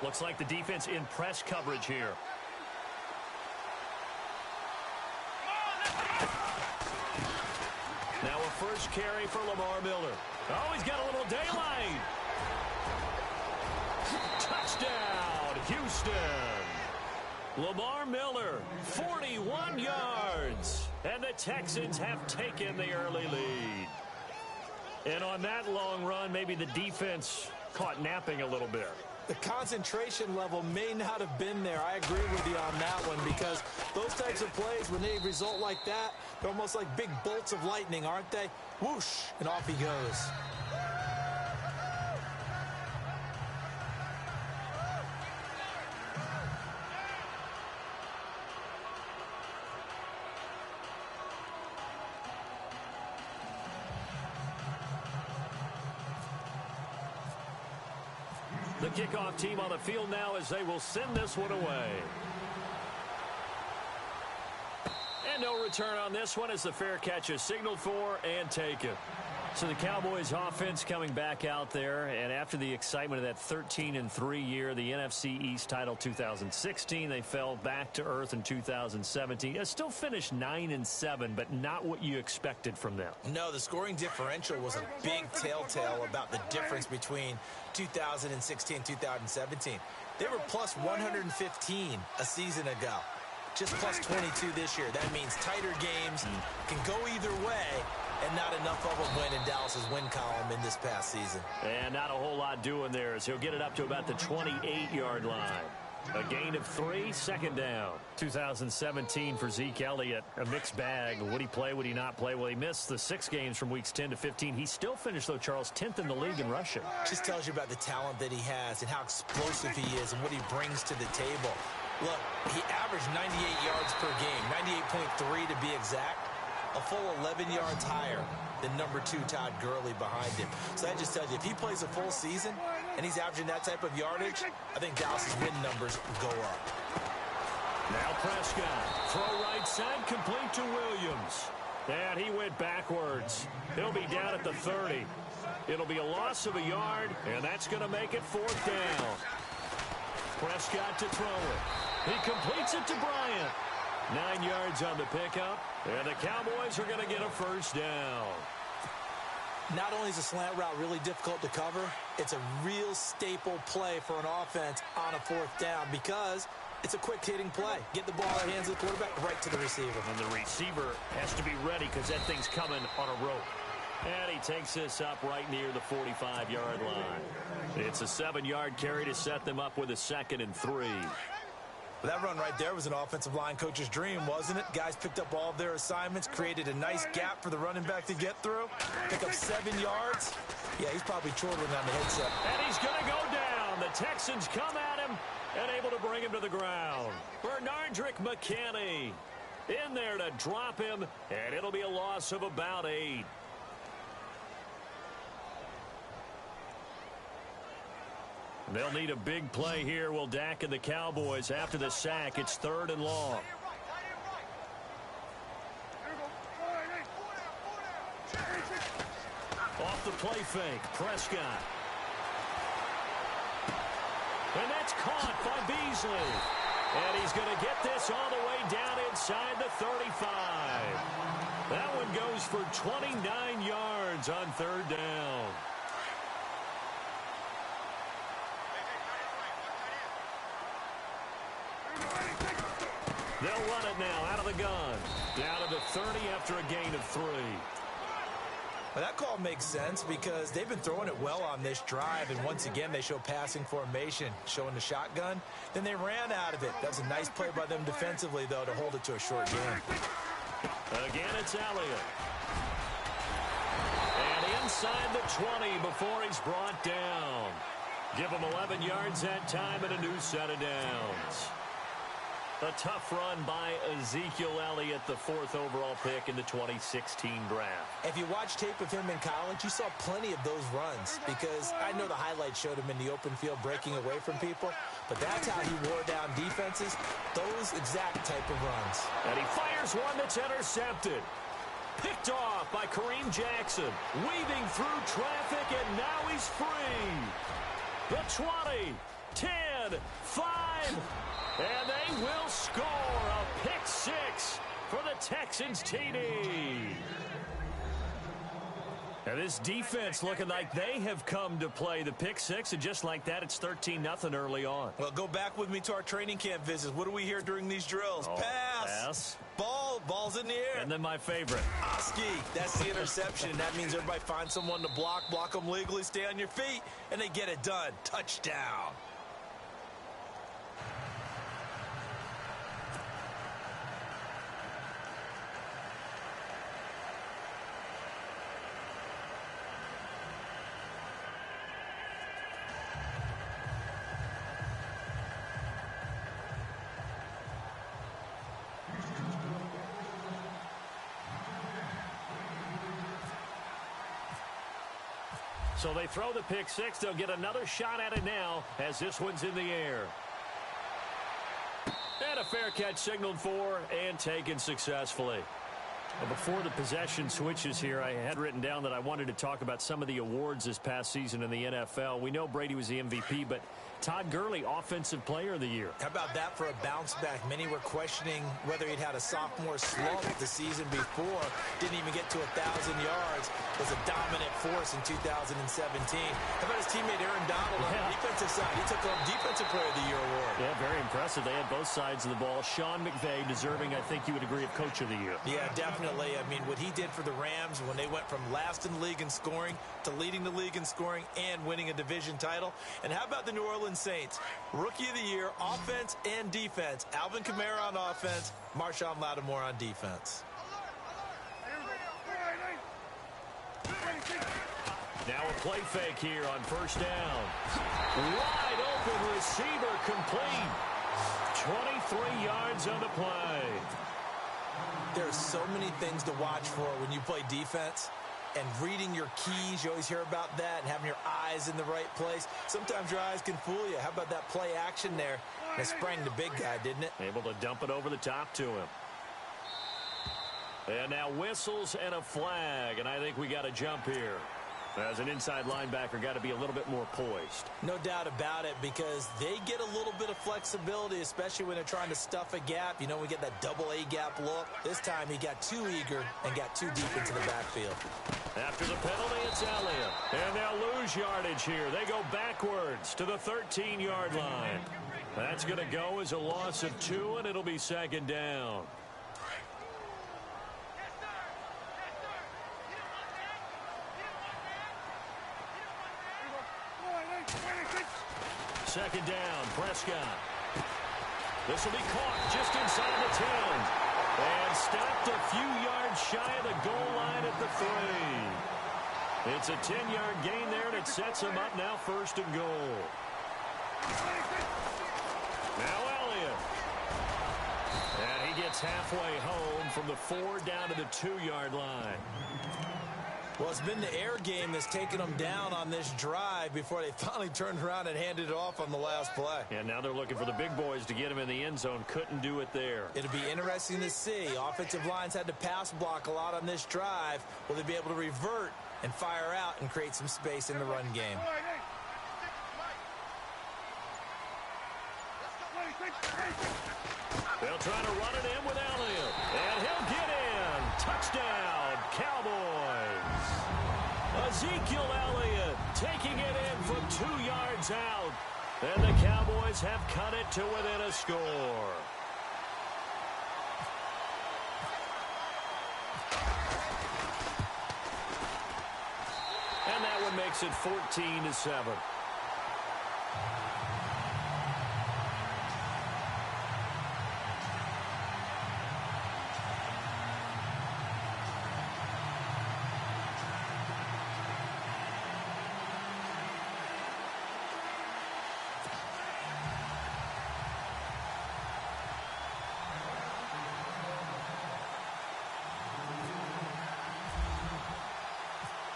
Looks like the defense in press coverage here. Now a first carry for Lamar Miller. Oh, he's got a little daylight. Touchdown, Houston. Lamar Miller, 41 yards. And the Texans have taken the early lead. And on that long run, maybe the defense caught napping a little bit. The concentration level may not have been there. I agree with you on that one, because those types of plays, when they result like that, they're almost like big bolts of lightning, aren't they? Whoosh, and off he goes. The kickoff team on the field now as they will send this one away. And no return on this one as the fair catch is signaled for and taken. So the Cowboys offense coming back out there, and after the excitement of that 13-3 year, the NFC East title 2016, they fell back to earth in 2017. It still finished 9-7, but not what you expected from them. No, the scoring differential was a big telltale about the difference between 2016 and 2017. They were plus 115 a season ago. Just plus 22 this year. That means tighter games can go either way, and not enough of them win in Dallas's win column in this past season. And not a whole lot doing there as he'll get it up to about the 28-yard line. A gain of 3, second down. 2017 for Zeke Elliott, a mixed bag. Would he play, would he not play? Well, he missed the 6 games from weeks 10 to 15. He still finished, though, Charles, 10th in the league in rushing. Just tells you about the talent that he has and how explosive he is and what he brings to the table. Look, he averaged 98 yards per game, 98.3 to be exact, a full 11 yards higher than number 2 Todd Gurley behind him. So that just tells you, if he plays a full season and he's averaging that type of yardage, I think Dallas's win numbers go up. Now Prescott, throw right side, complete to Williams. And he went backwards. He'll be down at the 30. It'll be a loss of a yard, and that's going to make it 4th down. Prescott to throw it. He completes it to Bryant. 9 yards on the pickup, and the Cowboys are going to get a first down. Not only is a slant route really difficult to cover, it's a real staple play for an offense on a 4th down because it's a quick-hitting play. Get the ball in the hands of the quarterback right to the receiver. And the receiver has to be ready because that thing's coming on a rope. And he takes this up right near the 45-yard line. It's a 7-yard carry to set them up with a 2nd and 3. Well, that run right there was an offensive line coach's dream, wasn't it? Guys picked up all of their assignments, created a nice gap for the running back to get through, pick up 7 yards. Yeah, he's probably chortling on the headset. And he's going to go down. The Texans come at him and able to bring him to the ground. Bernardrick McKinney in there to drop him, and it'll be a loss of about 8. They'll need a big play here. Will Dak and the Cowboys after the sack. It's 3rd and long. Off the play fake, Prescott. And that's caught by Beasley. And he's going to get this all the way down inside the 35. That one goes for 29 yards on 3rd down. They'll run it now out of the gun. Down to the 30 after a gain of 3. Well, that call makes sense because they've been throwing it well on this drive, and once again they show passing formation, showing the shotgun. Then they ran out of it. That's a nice play by them defensively, though, to hold it to a short game. Again, it's Elliott. And inside the 20 before he's brought down. Give him 11 yards that time and a new set of downs. A tough run by Ezekiel Elliott, the 4th overall pick in the 2016 draft. If you watch tape of him in college, you saw plenty of those runs because I know the highlights showed him in the open field breaking away from people, but that's how he wore down defenses, those exact type of runs. And he fires one that's intercepted. Picked off by Kareem Jackson, weaving through traffic, and now he's free. The 20, 10, 7, 5, and they will score a pick six for the Texans TD. And this defense looking like they have come to play the pick six, and just like that, it's 13-0 early on. Well, go back with me to our training camp visits. What do we hear during these drills? Oh, pass. Ball's in the air. And then my favorite. Oski, that's the interception. That means everybody finds someone to block them legally, stay on your feet, and they get it done. Touchdown. So they throw the pick six. They'll get another shot at it now as this one's in the air. And a fair catch signaled for and taken successfully. Well, before the possession switches here, I had written down that I wanted to talk about some of the awards this past season in the NFL. We know Brady was the MVP, but Todd Gurley, Offensive Player of the Year. How about that for a bounce back? Many were questioning whether he'd had a sophomore slump the season before. Didn't even get to 1,000 yards. Was a dominant force in 2017. How about his teammate Aaron Donald on the defensive side? He took home Defensive Player of the Year award. Yeah, very impressive. They had both sides of the ball. Sean McVay deserving, I think you would agree, of Coach of the Year. Yeah, definitely. I mean, what he did for the Rams when they went from last in the league in scoring to leading the league in scoring and winning a division title. And how about the New Orleans Saints? Rookie of the Year, offense and defense. Alvin Kamara on offense, Marshawn Lattimore on defense. Now a play fake here on first down. Wide open receiver complete. 23 yards on the play. There's so many things to watch for when you play defense. And reading your keys, you always hear about that, and having your eyes in the right place. Sometimes your eyes can fool you. How about that play action there? It sprang the big guy, didn't it? Able to dump it over the top to him. And now whistles and a flag, and I think we got a jump here. As an inside linebacker, got to be a little bit more poised. No doubt about it, because they get a little bit of flexibility, especially when they're trying to stuff a gap. You know, we get that double A gap look. This time he got too eager and got too deep into the backfield. After the penalty, it's Elliott. And they'll lose yardage here. They go backwards to the 13-yard line. That's going to go as a loss of 2, and it'll be second down. Second down, Prescott. This will be caught just inside the 10. And stopped a few yards shy of the goal line at the 3. It's a 10-yard gain there, and it sets him up now first and goal. Now Elliott. And he gets halfway home from the 4 down to the 2-yard line. Well, it's been the air game that's taken them down on this drive before they finally turned around and handed it off on the last play. And now they're looking for the big boys to get him in the end zone. Couldn't do it there. It'll be interesting to see. Offensive lines had to pass block a lot on this drive. Will they be able to revert and fire out and create some space in the run game? They'll try to run it in with Elliott. And he'll get in. Touchdown, Cowboys. Ezekiel Elliott taking it in from 2 yards out. And the Cowboys have cut it to within a score. And that one makes it 14-7.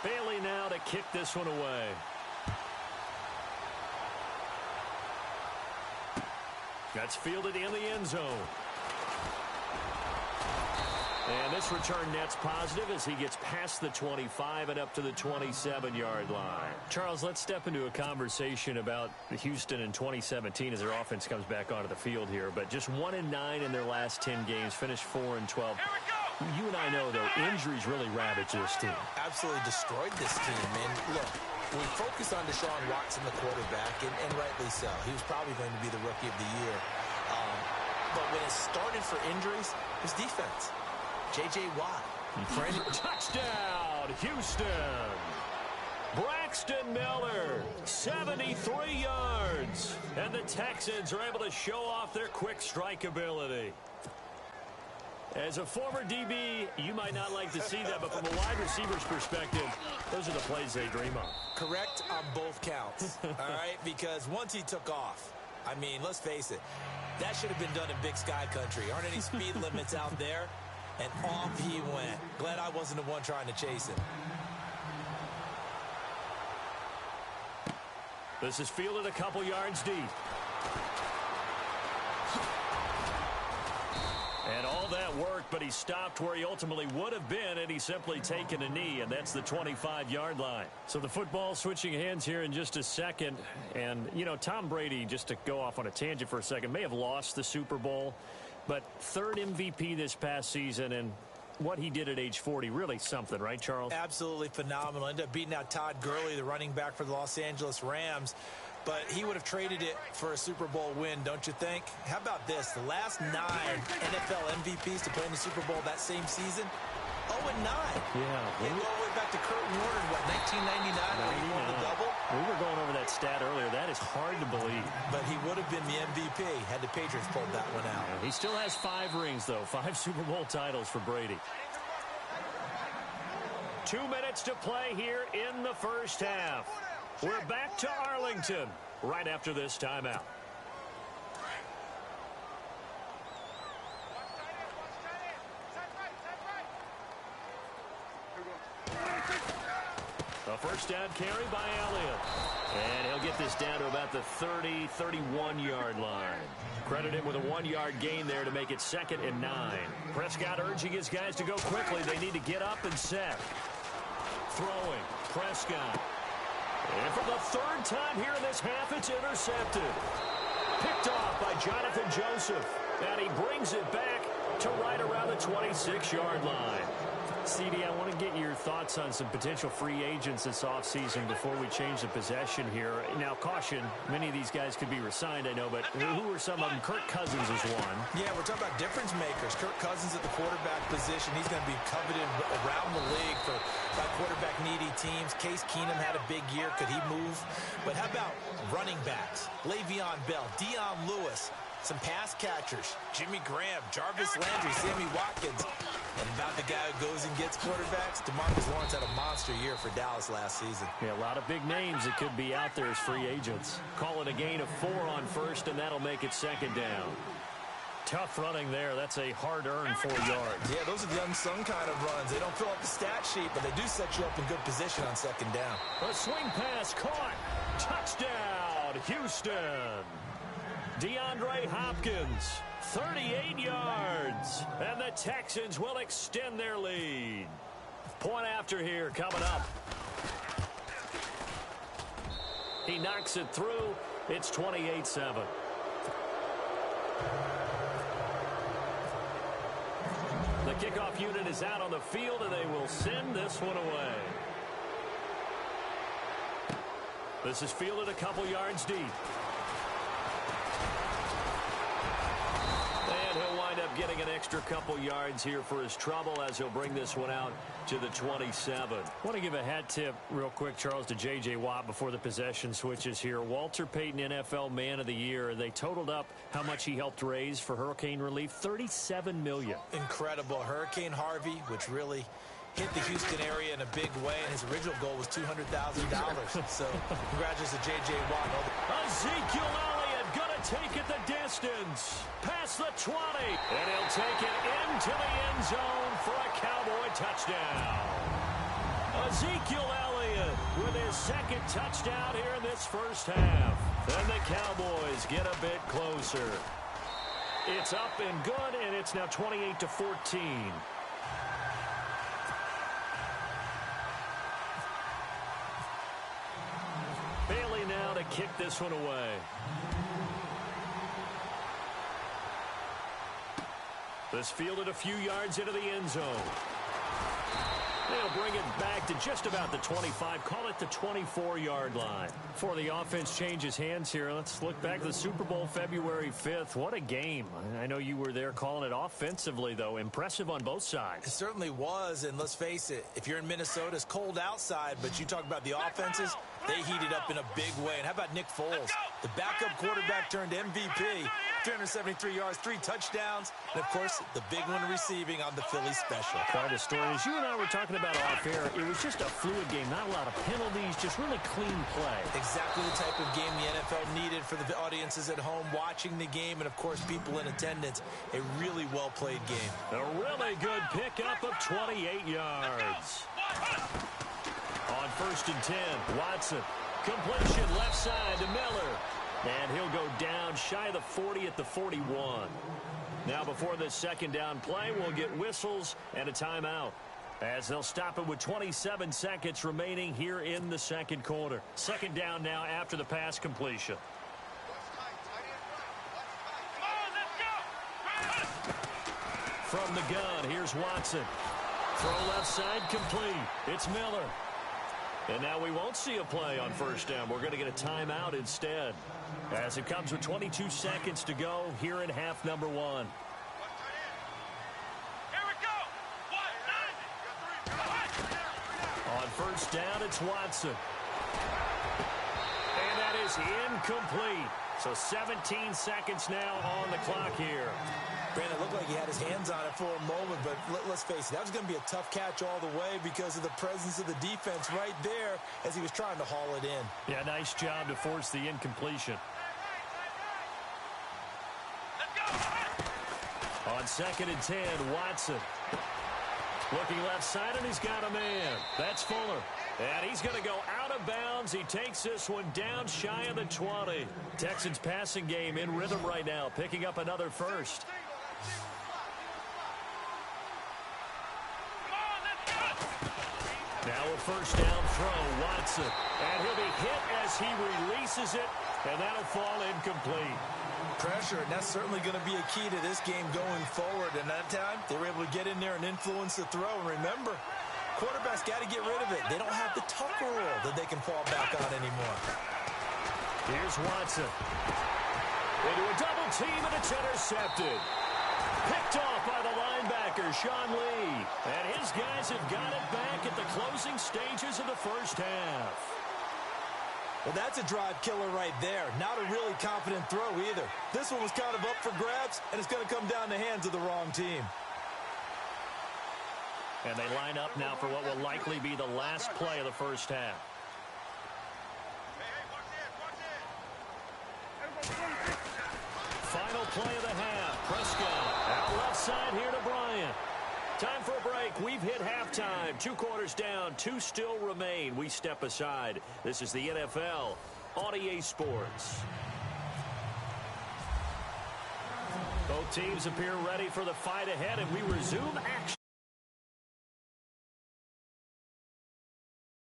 Bailey now to kick this one away. That's fielded in the end zone. And this return net's positive as he gets past the 25 and up to the 27-yard line. Charles, let's step into a conversation about Houston in 2017 as their offense comes back onto the field here. But just 1-9 in their last 10 games, finished 4-12. You and I know, though, injuries really ravaged this team. Absolutely destroyed this team. And look, we focus on Deshaun Watson, the quarterback, and rightly so. He was probably going to be the rookie of the year. But when it started for injuries, it was defense. J.J. Watt. Touchdown, Houston. Braxton Miller, 73 yards. And the Texans are able to show off their quick strike ability. As a former DB, you might not like to see that, but from a wide receiver's perspective, those are the plays they dream of. Correct on both counts, all right? Because once he took off, I mean, let's face it, that should have been done in Big Sky Country. Aren't any speed limits out there? And off he went. Glad I wasn't the one trying to chase him. This is fielded a couple yards deep. And all that worked, but he stopped where he ultimately would have been, and he's simply taken a knee, and that's the 25-yard line. So the football switching hands here in just a second. And, you know, Tom Brady, just to go off on a tangent for a second, may have lost the Super Bowl, but third MVP this past season, and what he did at age 40, really something, right, Charles? Absolutely phenomenal. Ended up beating out Todd Gurley, the running back for the Los Angeles Rams. But he would have traded it for a Super Bowl win, don't you think? How about this? The last 9 NFL MVPs to play in the Super Bowl that same season, 0-9. Yeah. Go all the way back to Kurt Warner, what, 1999 when he won the double? We were going over that stat earlier. That is hard to believe. But he would have been the MVP had the Patriots pulled that one out. Yeah, he still has 5 rings, though. 5 Super Bowl titles for Brady. 2 minutes to play here in the first half. We're back to Arlington right after this timeout. A first down carry by Elliott. And he'll get this down to about the 30, 31-yard line. Credit him with a 1-yard gain there to make it 2nd and 9. Prescott urging his guys to go quickly. They need to get up and set. Throwing. Prescott. And for the 3rd time here in this half, it's intercepted. Picked off by Jonathan Joseph. And he brings it back to right around the 26-yard line. CD, I want to get your thoughts on some potential free agents this offseason before we change the possession here. Now, caution, many of these guys could be re-signed, I know, but who are some of them? Kirk Cousins is one. Yeah, we're talking about difference makers. Kirk Cousins at the quarterback position. He's going to be coveted around the league by quarterback-needy teams. Case Keenum had a big year. Could he move? But how about running backs? Le'Veon Bell, Dion Lewis, some pass catchers, Jimmy Graham, Jarvis Landry, Sammy Watkins. And about the guy who goes and gets quarterbacks, DeMarcus Lawrence had a monster year for Dallas last season. Yeah, a lot of big names that could be out there as free agents. Call it a gain of 4 on first, and that'll make it 2nd down. Tough running there. That's a hard-earned 4 yards. Yeah, those are the unsung kind of runs. They don't fill up the stat sheet, but they do set you up in good position on 2nd down. A swing pass caught. Touchdown, Houston. DeAndre Hopkins, 38 yards. And the Texans will extend their lead. Point after here coming up. He knocks it through. It's 28-7. The kickoff unit is out on the field, and they will send this one away. This is fielded a couple yards deep. And he'll wind up getting an extra couple yards here for his trouble as he'll bring this one out to the 27. I want to give a hat tip real quick, Charles, to J.J. Watt before the possession switches here. Walter Payton, NFL Man of the Year. They totaled up how much he helped raise for hurricane relief, $37 million. Incredible. Hurricane Harvey, which really hit the Houston area in a big way, and his original goal was $200,000. So congratulations to J.J. Watt. Ezekiel Elliott gonna take it the distance. Past the 20. And he'll take it into the end zone for a Cowboy touchdown. Ezekiel Elliott with his 2nd touchdown here in this first half. And the Cowboys get a bit closer. It's up and good, and it's now 28-14. to kick this one away. This fielded a few yards into the end zone. They'll bring it back to just about the 25. Call it the 24-yard line. Before the offense changes hands here, let's look back to the Super Bowl February 5th. What a game. I know you were there calling it offensively, though. Impressive on both sides. It certainly was, and let's face it, if you're in Minnesota, it's cold outside, but you talk about the offenses, they heated up in a big way. And how about Nick Foles? The backup quarterback turned MVP. 373 yards, 3 touchdowns, and, of course, the big one receiving on the Philly special. Quite a story. As you and I were talking about off air, it was just a fluid game, not a lot of penalties, just really clean play. Exactly the type of game the NFL needed for the audiences at home watching the game and, of course, people in attendance. A really well-played game. A really good pickup of 28 yards. On 1st and 10, Watson. Completion left side to Miller. And he'll go down shy of the 40 at the 41. Now before this second down play, we'll get whistles and a timeout, as they'll stop it with 27 seconds remaining here in the second quarter. Second down now after the pass completion. From the gun, here's Watson. Throw left side complete. It's Miller. And now we won't see a play on first down. We're going to get a timeout instead, as it comes with 22 seconds to go here in half number 1. Here we go. On first down, it's Watson. And that is incomplete. So 17 seconds now on the clock here. Brandon, it looked like he had his hands on it for a moment, but let's face it, that was going to be a tough catch all the way because of the presence of the defense right there as he was trying to haul it in. Yeah, nice job to force the incompletion. On 2nd and 10, Watson. Looking left side, and he's got a man. That's Fuller. And he's going to go out of bounds. He takes this one down shy of the 20. Texans passing game in rhythm right now, picking up another first. Now a first down throw, Watson. And he'll be hit as he releases it, and that'll fall incomplete. Pressure, and that's certainly going to be a key to this game going forward. And that time, they were able to get in there and influence the throw. And remember, quarterbacks got to get rid of it. They don't have the Tucker rule that they can fall back on anymore. Here's Watson. Into a double team, and it's intercepted. Picked off by the linebacker, Sean Lee. And his guys have got it back at the closing stages of the first half. Well, that's a drive killer right there. Not a really confident throw either. This one was kind of up for grabs, and it's going to come down the hands of the wrong team. And they line up now for what will likely be the last play of the first half. Final play of the half. Prescott out left side here to Bryant. Time for a break. We've hit halftime. 2 quarters down. 2 still remain. We step aside. This is the NFL on EA Sports. Both teams appear ready for the fight ahead, and we resume action.